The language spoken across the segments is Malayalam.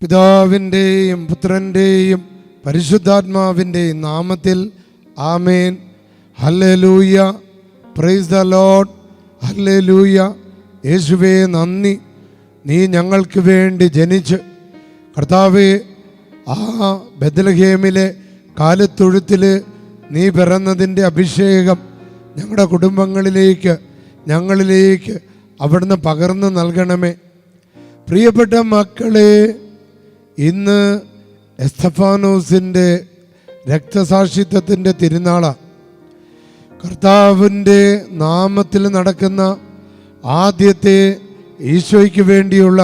പിതാവിൻ്റെയും പുത്രൻ്റെയും പരിശുദ്ധാത്മാവിൻ്റെയും നാമത്തിൽ ആമേൻ. ഹല്ലേലൂയ. Praise the Lord. ഹല്ലേലൂയ. യേശുവേ നന്ദി. നീ ഞങ്ങൾക്ക് വേണ്ടി ജനിച്ച് കർത്താവേ, ആ ബെത്ലഹേമിലെ കാലിത്തൊഴുത്തിൽ നീ പിറന്നതിൻ്റെ അഭിഷേകം ഞങ്ങളുടെ കുടുംബങ്ങളിലേക്ക്, ഞങ്ങളിലേക്ക് അവിടുന്ന് പകർന്നു നൽകണമേ. പ്രിയപ്പെട്ട മക്കളെ, ഇന്ന് എസ്തഫാനോസിൻ്റെ രക്തസാക്ഷിത്വത്തിൻ്റെ തിരുനാളാണ്. കർത്താവിൻ്റെ നാമത്തിൽ നടക്കുന്ന ആദ്യത്തെ ഈശോയ്ക്ക് വേണ്ടിയുള്ള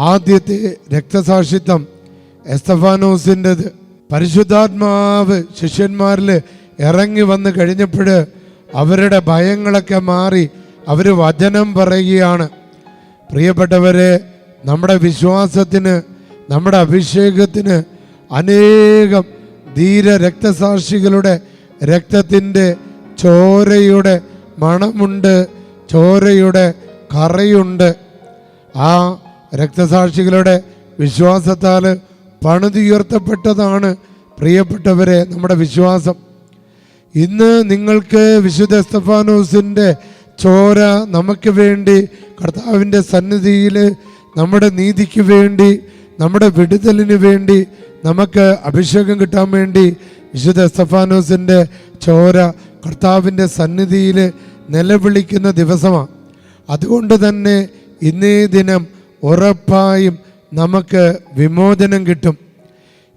ആദ്യത്തെ രക്തസാക്ഷിത്വം എസ്തഫാനോസിൻ്റെത്. പരിശുദ്ധാത്മാവ് ശിഷ്യന്മാരിൽ ഇറങ്ങി വന്ന് കഴിഞ്ഞപ്പോൾ അവരുടെ ഭയങ്ങളൊക്കെ മാറി അവർ വചനം പറയുകയാണ്. പ്രിയപ്പെട്ടവരെ, നമ്മുടെ വിശ്വാസത്തിന്, നമ്മുടെ അഭിഷേകത്തിന് അനേകം ധീര രക്തസാക്ഷികളുടെ രക്തത്തിൻ്റെ ചോരയുടെ മണമുണ്ട്, ചോരയുടെ കറയുണ്ട്. ആ രക്തസാക്ഷികളുടെ വിശ്വാസത്താൽ പണിതുയർത്തപ്പെട്ടതാണ് പ്രിയപ്പെട്ടവരെ നമ്മുടെ വിശ്വാസം. ഇന്ന് നിങ്ങൾക്ക് വിശുദ്ധ എസ്തഫാനോസിൻ്റെ ചോര നമുക്ക് വേണ്ടി കർത്താവിൻ്റെ സന്നിധിയിൽ നമ്മുടെ നീതിക്ക് വേണ്ടി, നമ്മുടെ വിടുതലിന് വേണ്ടി, നമുക്ക് അഭിഷേകം കിട്ടാൻ വേണ്ടി വിശുദ്ധ എസ്തഫാനോസിൻ്റെ ചോര കർത്താവിൻ്റെ സന്നിധിയിൽ നിലവിളിക്കുന്ന ദിവസമാണ്. അതുകൊണ്ട് തന്നെ ഇന്നേ ദിനം ഉറപ്പായും നമുക്ക് വിമോചനം കിട്ടും.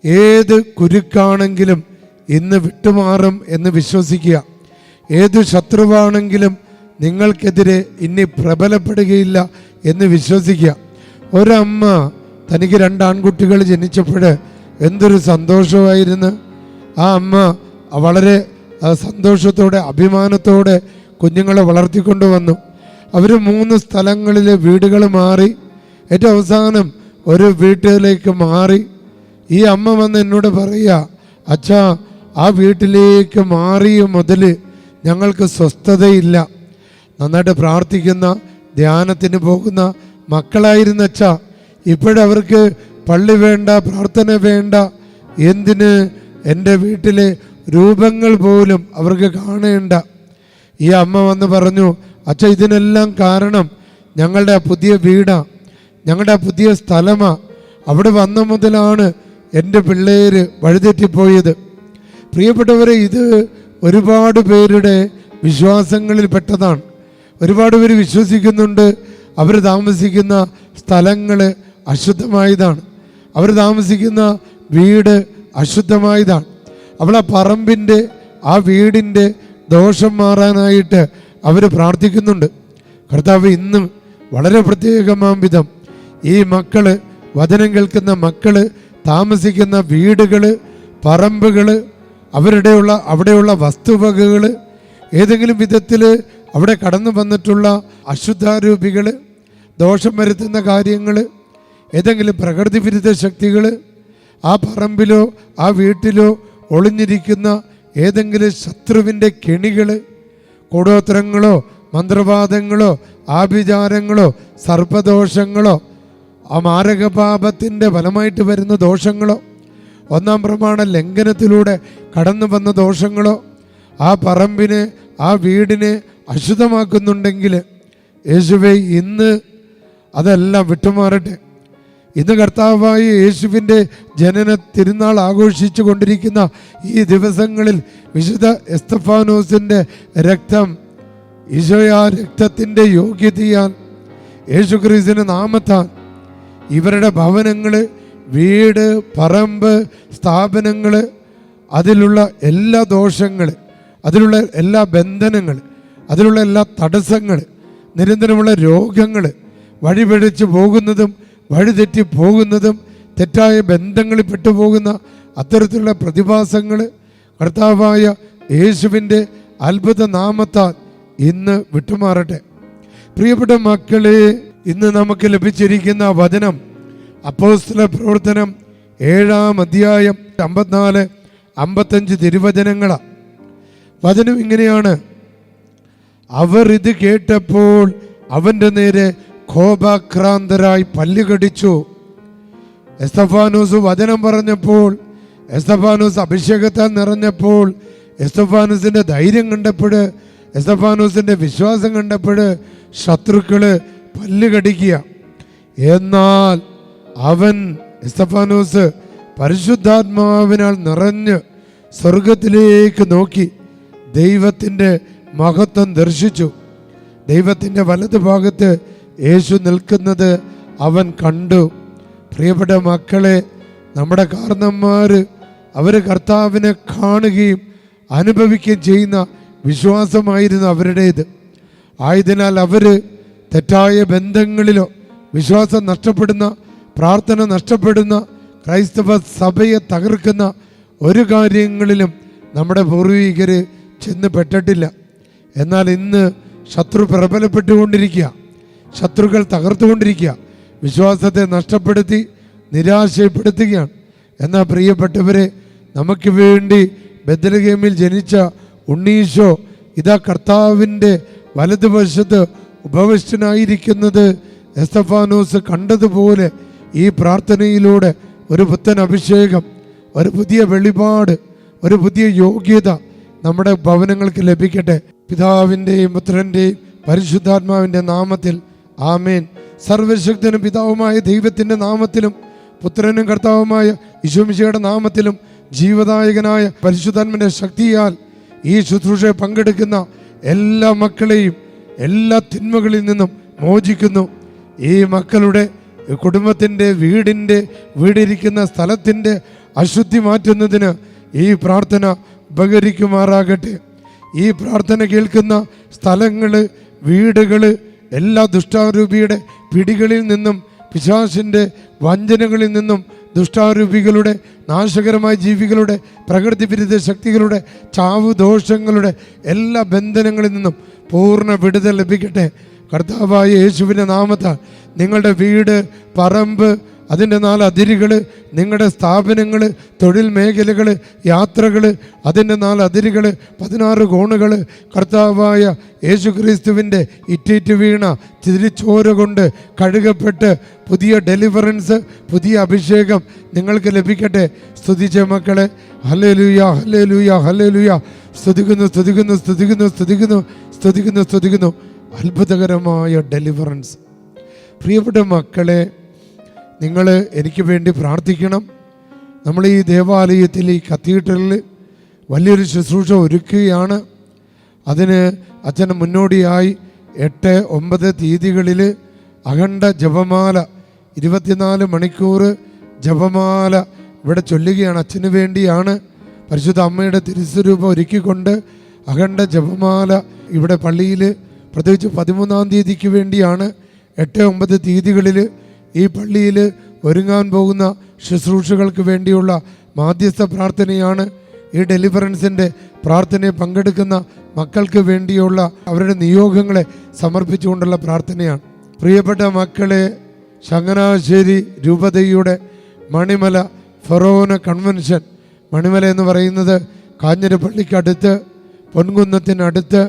ഏത് കുരുക്കാണെങ്കിലും ഇന്ന് വിട്ടുമാറും എന്ന് വിശ്വസിക്കുക. ഏത് ശത്രുവാണെങ്കിലും നിങ്ങൾക്കെതിരെ ഇനി പ്രബലപ്പെടുകയില്ല എന്ന് വിശ്വസിക്കുക. ഒരമ്മ തനിക്ക് 2 ആൺകുട്ടികൾ ജനിച്ചപ്പോൾ എന്തൊരു സന്തോഷമായിരുന്നു. ആ അമ്മ വളരെ സന്തോഷത്തോടെ, അഭിമാനത്തോടെ കുഞ്ഞുങ്ങളെ വളർത്തിക്കൊണ്ട് വന്നു. അവർ 3 സ്ഥലങ്ങളിൽ വീടുകൾ മാറി. ഏറ്റവും അവസാനം ഒരു വീട്ടിലേക്ക് മാറി. ഈ അമ്മ വന്ന് എന്നോട് പറയുക, അച്ഛാ, ആ വീട്ടിലേക്ക് മാറിയ മുതൽ ഞങ്ങൾക്ക് സ്വസ്ഥതയില്ല. നന്നായിട്ട് പ്രാർത്ഥിക്കുന്ന, ധ്യാനത്തിന് പോകുന്ന മക്കളായിരുന്ന അച്ഛാ, ഇപ്പോഴവർക്ക് പള്ളി വേണ്ട, പ്രാർത്ഥന വേണ്ട, എന്തിന് എൻ്റെ വീട്ടിലെ രൂപങ്ങൾ പോലും അവർക്ക് കാണേണ്ട. ഈ അമ്മ വന്ന് പറഞ്ഞു, അച്ഛാ, ഇതിനെല്ലാം കാരണം ഞങ്ങളുടെ പുതിയ വീടാണ്, ഞങ്ങളുടെ പുതിയ സ്ഥലമാണ്. അവിടെ വന്ന മുതലാണ് എൻ്റെ പിള്ളേര് വഴിതെറ്റിപ്പോയത്. പ്രിയപ്പെട്ടവരെ, ഇത് ഒരുപാട് പേരുടെ വിശ്വാസങ്ങളിൽ പെട്ടതാണ്. ഒരുപാട് പേര് വിശ്വസിക്കുന്നുണ്ട് അവർ താമസിക്കുന്ന സ്ഥലങ്ങൾ അശുദ്ധമായതാണ്, അവർ താമസിക്കുന്ന വീട് അശുദ്ധമായതാണ്. അവളെ പറമ്പിൻ്റെ, ആ വീടിൻ്റെ ദോഷം മാറാനായിട്ട് അവർ പ്രാർത്ഥിക്കുന്നുണ്ട്. കർത്താവ് ഇന്നും വളരെ പ്രത്യേകമാം വിധം ഈ മക്കള്, വചനം കേൾക്കുന്ന മക്കള് താമസിക്കുന്ന വീടുകൾ, പറമ്പുകൾ, അവിടെയുള്ള വസ്തുവകകൾ, ഏതെങ്കിലും വിധത്തിൽ അവിടെ കടന്നു വന്നിട്ടുള്ള അശുദ്ധാരൂപികൾ, ദോഷം വരുത്തുന്ന കാര്യങ്ങൾ, ഏതെങ്കിലും പ്രകൃതി വിരുദ്ധ ശക്തികൾ, ആ പറമ്പിലോ ആ വീട്ടിലോ ഒളിഞ്ഞിരിക്കുന്ന ഏതെങ്കിലും ശത്രുവിൻ്റെ കെണികൾ, കൂടോത്രങ്ങളോ മന്ത്രവാദങ്ങളോ ആഭിചാരങ്ങളോ സർപ്പദോഷങ്ങളോ ആ മാരകപാപത്തിൻ്റെ ഫലമായിട്ട് വരുന്ന ദോഷങ്ങളോ, 1-ാം പ്രമാണ ലംഘനത്തിലൂടെ കടന്നു വന്ന ദോഷങ്ങളോ ആ പറമ്പിനെ, ആ വീടിനെ അശുദ്ധമാക്കുന്നുണ്ടെങ്കിൽ യേശുവേ, ഇന്ന് അതെല്ലാം വിട്ടുമാറട്ടെ. ഇന്ന് കർത്താവായ യേശുവിൻ്റെ ജനന തിരുനാൾ ആഘോഷിച്ചു കൊണ്ടിരിക്കുന്ന ഈ ദിവസങ്ങളിൽ വിശുദ്ധ എസ്തഫാനോസിൻ്റെ രക്തം, ഈശോയെ, ആ രക്തത്തിൻ്റെ യോഗ്യതയാൽ, യേശുക്രിസ്തുവിന്റെ നാമത്താൽ ഇവരുടെ ഭവനങ്ങൾ, വീട്, പറമ്പ്, സ്ഥാപനങ്ങൾ, അതിലുള്ള എല്ലാ ദോഷങ്ങൾ, അതിലുള്ള എല്ലാ ബന്ധനങ്ങൾ, അതിലുള്ള എല്ലാ തടസ്സങ്ങൾ, നിരന്തരമുള്ള രോഗങ്ങൾ, വഴിപിഴച്ചു പോകുന്നതും വഴിതെറ്റി പോകുന്നതും തെറ്റായ ബന്ധങ്ങളിൽ പെട്ടുപോകുന്ന അത്തരത്തിലുള്ള പ്രതിഭാസങ്ങൾ കർത്താവായ യേശുവിൻ്റെ അത്ഭുത നാമത്താൽ ഇന്ന് വിട്ടുമാറട്ടെ. പ്രിയപ്പെട്ട മക്കളെ, ഇന്ന് നമുക്ക് ലഭിച്ചിരിക്കുന്ന വചനം അപ്പോസ്തല പ്രവർത്തനം 7-ാം അധ്യായം 54-55 തിരുവചനങ്ങളാണ്. വചനം ഇങ്ങനെയാണ്: അവർ ഇത് കേട്ടപ്പോൾ അവൻ്റെ നേരെ കോപാക്രാന്തരായി പല്ലുകടിച്ചു. എസ്തഫാനോസ് വചനം പറഞ്ഞപ്പോൾ, എസ്തഫാനോസ് അഭിഷേകത്താൽ നിറഞ്ഞപ്പോൾ, എസ്തഫാനോസിന്റെ ധൈര്യം കണ്ടപ്പോൾ, എസ്തഫാനോസിന്റെ വിശ്വാസം കണ്ടപ്പോൾ ശത്രുക്കള് പല്ല് കടിക്കുക. എന്നാൽ അവൻ എസ്തഫാനോസ് പരിശുദ്ധാത്മാവിനാൽ നിറഞ്ഞ് സ്വർഗത്തിലേക്ക് നോക്കി ദൈവത്തിൻ്റെ മഹത്വം ദർശിച്ചു. ദൈവത്തിൻ്റെ വലതു ഭാഗത്ത് യേശു നിൽക്കുന്നത് അവൻ കണ്ടു. പ്രിയപ്പെട്ട മക്കളെ, നമ്മുടെ കാരണന്മാർ അവർ കർത്താവിനെ കാണുകയും അനുഭവിക്കുകയും ചെയ്യുന്ന വിശ്വാസമായിരുന്നു അവരുടേത്. ആയതിനാൽ അവർ തെറ്റായ ബന്ധങ്ങളിലോ വിശ്വാസം നഷ്ടപ്പെടുന്ന, പ്രാർത്ഥന നഷ്ടപ്പെടുന്ന, ക്രൈസ്തവ സഭയെ തകർക്കുന്ന ഒരു കാര്യങ്ങളിലും നമ്മുടെ പൂർവികർ ചെന്ന് പെട്ടിട്ടില്ല. എന്നാൽ ഇന്ന് ശത്രു പ്രബലപ്പെട്ടുകൊണ്ടിരിക്കുക, ശത്രുക്കൾ തകർത്തുകൊണ്ടിരിക്കുക, വിശ്വാസത്തെ നഷ്ടപ്പെടുത്തി നിരാശപ്പെടുത്തുകയാണ്. എന്നാൽ പ്രിയപ്പെട്ടവരെ, നമുക്ക് വേണ്ടി ബെത്ലഹേമിൽ ജനിച്ച ഉണ്ണീശോ ഇതാ കർത്താവിൻ്റെ വലതുവശത്ത് ഉപവിഷ്ടനായിരിക്കുന്നത് എസ്തഫാനോസ് കണ്ടതുപോലെ ഈ പ്രാർത്ഥനയിലൂടെ ഒരു പുത്തൻ അഭിഷേകം, ഒരു പുതിയ വെളിപാട്, ഒരു പുതിയ യോഗ്യത നമ്മുടെ ഭവനങ്ങൾക്ക് ലഭിക്കട്ടെ. പിതാവിൻ്റെയും പുത്രൻ്റെയും പരിശുദ്ധാത്മാവിൻ്റെ നാമത്തിൽ ആമേൻ. സർവശക്തനും പിതാവുമായ ദൈവത്തിൻ്റെ നാമത്തിലും പുത്രനും കർത്താവുമായ യേശുമിശിഹായുടെ നാമത്തിലും ജീവദായകനായ പരിശുദ്ധാത്മാവിൻ്റെ ശക്തിയാൽ ഈ ശുശ്രൂഷയെ പങ്കെടുക്കുന്ന എല്ലാ മക്കളെയും എല്ലാ തിന്മകളിൽ നിന്നും മോചിക്കുന്നു. ഈ മക്കളുടെ കുടുംബത്തിൻ്റെ, വീടിരിക്കുന്ന സ്ഥലത്തിൻ്റെ അശുദ്ധി മാറ്റുന്നതിന് ഈ പ്രാർത്ഥന ഉപകരിക്കുമാറാകട്ടെ. ഈ പ്രാർത്ഥന കേൾക്കുന്ന സ്ഥലങ്ങൾ, വീടുകൾ എല്ലാ ദുഷ്ടാരൂപിയുടെ പിടികളിൽ നിന്നും, പിശാചിൻ്റെ വഞ്ചനകളിൽ നിന്നും, ദുഷ്ടാരൂപികളുടെ, നാശകരമായ ജീവികളുടെ, പ്രകൃതി വിരുദ്ധ ശക്തികളുടെ, ചാവ് ദോഷങ്ങളുടെ എല്ലാ ബന്ധനങ്ങളിൽ നിന്നും പൂർണ്ണ വിടുതൽ ലഭിക്കട്ടെ. കർത്താവായ യേശുവിൻ്റെ നാമത്താൽ നിങ്ങളുടെ വീട്, പറമ്പ്, അതിൻ്റെ 4 അതിരുകൾ, നിങ്ങളുടെ സ്ഥാപനങ്ങൾ, തൊഴിൽ മേഖലകൾ, യാത്രകൾ, അതിൻ്റെ 4 അതിരുകൾ, 16 കോണുകൾ കർത്താവായ യേശുക്രിസ്തുവിൻ്റെ ഇറ്റിറ്റ് വീണ തിരിച്ചോര കൊണ്ട് കഴുകപ്പെട്ട് പുതിയ ഡെലിവറൻസ്, പുതിയ അഭിഷേകം നിങ്ങൾക്ക് ലഭിക്കട്ടെ. സ്തുതിച്ച മക്കളെ, ഹല്ലേലൂയ, ഹല്ലേലൂയ, ഹല്ലേലൂയ. സ്തുതിക്കുന്നു, സ്തുതിക്കുന്നു, സ്തുതിക്കുന്നു, സ്തുതിക്കുന്നു, സ്തുതിക്കുന്നു, സ്തുതിക്കുന്നു. അത്ഭുതകരമായ ഡെലിവറൻസ്. പ്രിയപ്പെട്ട മക്കളെ, നിങ്ങൾ എനിക്ക് വേണ്ടി പ്രാർത്ഥിക്കണം. നമ്മൾ ഈ ദേവാലയത്തിൽ, ഈ കത്തീഡ്രലിൽ വലിയൊരു ശുശ്രൂഷ ഒരുക്കുകയാണ്. അതിന് അച്ഛന് മുന്നോടിയായി 8, 9 തീയതികളിൽ അഖണ്ഡ ജപമാല 24 മണിക്കൂർ ജപമാല ഇവിടെ ചൊല്ലുകയാണ്. അച്ഛന് വേണ്ടിയാണ്. പരിശുദ്ധ അമ്മയുടെ തിരുസ്വരൂപം ഒരുക്കിക്കൊണ്ട് അഖണ്ഡ ജപമാല ഇവിടെ പള്ളിയിൽ, പ്രത്യേകിച്ച് 13-ാം തീയതിക്ക് വേണ്ടിയാണ്. 8, 9 തീയതികളിൽ ഈ പള്ളിയിൽ ഒരുങ്ങാൻ പോകുന്ന ശുശ്രൂഷകൾക്ക് വേണ്ടിയുള്ള മാധ്യസ്ഥ പ്രാർത്ഥനയാണ്. ഈ ഡെലിവറൻസിൻ്റെ പ്രാർത്ഥനയെ പങ്കെടുക്കുന്ന മക്കൾക്ക് വേണ്ടിയുള്ള അവരുടെ നിയോഗങ്ങളെ സമർപ്പിച്ചുകൊണ്ടുള്ള പ്രാർത്ഥനയാണ്. പ്രിയപ്പെട്ട മക്കളെ, ചങ്ങനാശ്ശേരി രൂപതയുടെ മണിമല ഫൊറോന കൺവെൻഷൻ, മണിമല എന്ന് പറയുന്നത് കാഞ്ഞിരപ്പള്ളിക്കടുത്ത്, പൊൻകുന്നത്തിനടുത്ത്,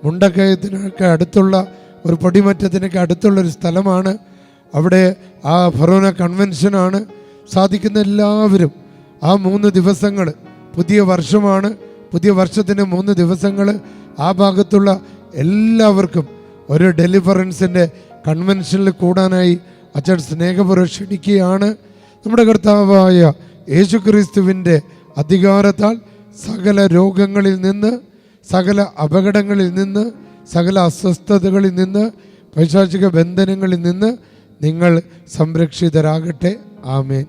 മുണ്ടക്കയത്തിനൊക്കെ അടുത്തുള്ള ഒരു പൊടിമറ്റത്തിനൊക്കെ അടുത്തുള്ളൊരു സ്ഥലമാണ്. അവിടെ ആ ഫൊറോന കൺവെൻഷനാണ്. സാധിക്കുന്ന എല്ലാവരും ആ 3 ദിവസങ്ങൾ, പുതിയ വർഷമാണ്, പുതിയ വർഷത്തിന് 3 ദിവസങ്ങൾ ആ ഭാഗത്തുള്ള എല്ലാവർക്കും ഒരു ഡെലിവറൻസിൻ്റെ കൺവെൻഷനിൽ കൂടാനായി അച്ഛൻ സ്നേഹപൂർവ്വം ക്ഷണിക്കുകയാണ്. നമ്മുടെ കർത്താവായ യേശുക്രിസ്തുവിൻ്റെ അധികാരത്താൽ സകല രോഗങ്ങളിൽ നിന്ന്, സകല അപകടങ്ങളിൽ നിന്ന്, സകല അസ്വസ്ഥതകളിൽ നിന്ന്, പൈശാചിക ബന്ധനങ്ങളിൽ നിന്ന് നിങ്ങൾ സംരക്ഷിതരാകട്ടെ. ആമേൻ.